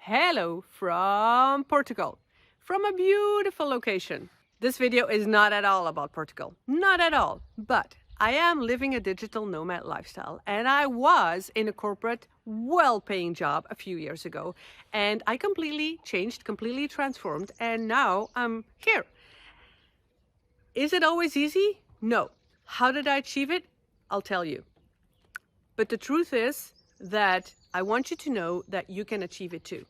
Hello from Portugal, from a beautiful location. This video is not at all about Portugal, not at all, but I am living a digital nomad lifestyle and I was in a corporate, well-paying job a few years ago and I completely changed, completely transformed, and now I'm here. Is it always easy? No. How did I achieve it? I'll tell you. But the truth is that I want you to know that you can achieve it too.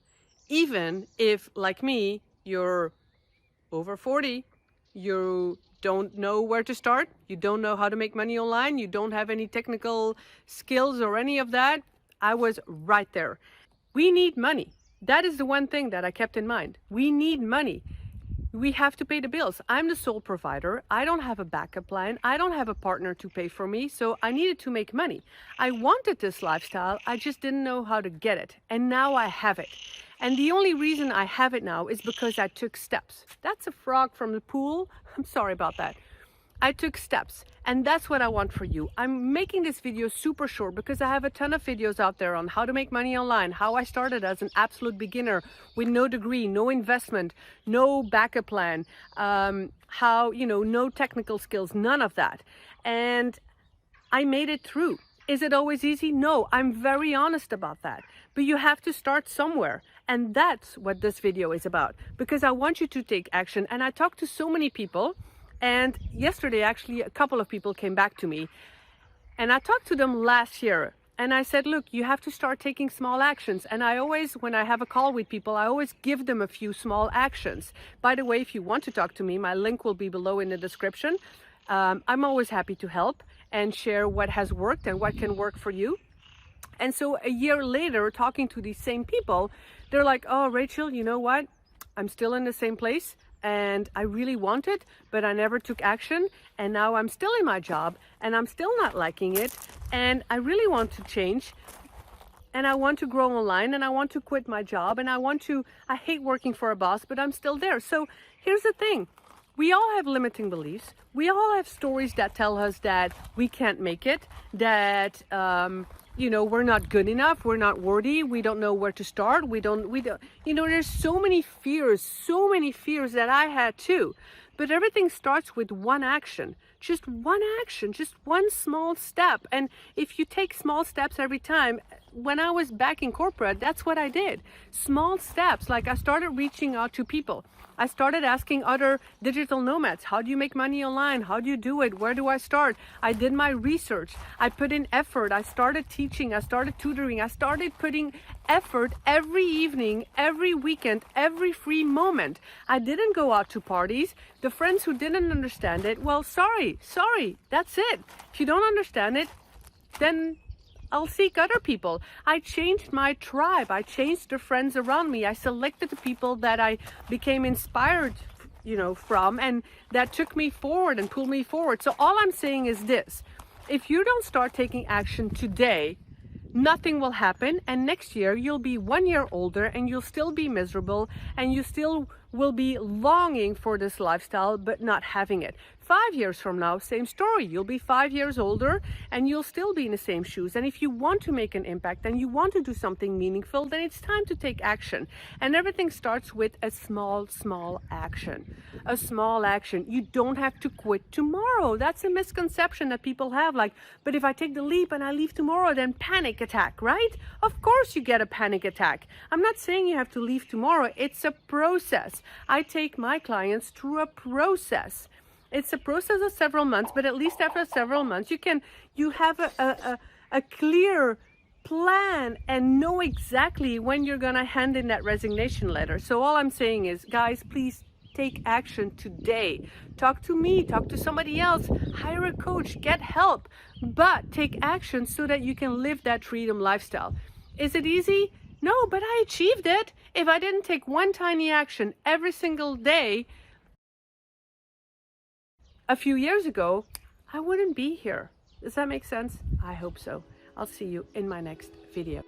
Even if, like me, you're over 40, you don't know where to start, you don't know how to make money online, you don't have any technical skills or any of that, I was right there. We need money. That is the one thing that I kept in mind. We need money. We have to pay the bills. I'm the sole provider. I don't have a backup plan. I don't have a partner to pay for me. So I needed to make money. I wanted this lifestyle. I just didn't know how to get it. And now I have it. And the only reason I have it now is because I took steps. That's a frog from the pool. I'm sorry about that. I took steps, and that's what I want for you. I'm making this video super short because I have a ton of videos out there on how to make money online, how I started as an absolute beginner with no degree, no investment, no backup plan, no technical skills, none of that. And I made it through. Is it always easy? No, I'm very honest about that. But you have to start somewhere. And that's what this video is about, because I want you to take action. And I talked to so many people. And yesterday, actually, a couple of people came back to me and I talked to them last year and I said, look, you have to start taking small actions. And I always, when I have a call with people, I always give them a few small actions. By the way, if you want to talk to me, my link will be below in the description. I'm always happy to help and share what has worked and what can work for you. And so a year later, talking to these same people, they're like, oh, Rachel, you know what? I'm still in the same place. And I really want it, but I never took action. And now I'm still in my job and I'm still not liking it. And I really want to change. And I want to grow online and I want to quit my job. And I hate working for a boss, but I'm still there. So here's the thing. We all have limiting beliefs. We all have stories that tell us that we can't make it, that, we're not good enough, we're not worthy, we don't know where to start, there's so many fears that I had too. But everything starts with one action, just one small step. And if you take small steps every time, when I was back in corporate, that's what I did. Small steps, like I started reaching out to people. I started asking other digital nomads, how do you make money online? How do you do it? Where do I start? I did my research. I put in effort. I started teaching. I started tutoring. I started putting effort every evening, every weekend, every free moment. I didn't go out to parties. The friends who didn't understand it, well, sorry, that's it. If you don't understand it, then I'll seek other people. I changed my tribe. I changed the friends around me. I selected the people that I became inspired, from, and that took me forward and pulled me forward. So all I'm saying is this: if you don't start taking action today, nothing will happen. And next year you'll be 1 year older and you'll still be miserable and you still will be longing for this lifestyle, but not having it. 5 years from now, same story. You'll be 5 years older and you'll still be in the same shoes. And if you want to make an impact and you want to do something meaningful, then it's time to take action. And everything starts with a small action. A small action. You don't have to quit tomorrow. That's a misconception that people have. Like, but if I take the leap and I leave tomorrow, then panic attack, right? Of course you get a panic attack. I'm not saying you have to leave tomorrow. It's a process. I take my clients through a process. It's a process of several months, but at least after several months, you have a clear plan and know exactly when you're going to hand in that resignation letter. So all I'm saying is, guys, please take action today. Talk to me, talk to somebody else, hire a coach, get help, but take action so that you can live that freedom lifestyle. Is it easy? No, but I achieved it. If I didn't take one tiny action every single day a few years ago, I wouldn't be here. Does that make sense? I hope so. I'll see you in my next video.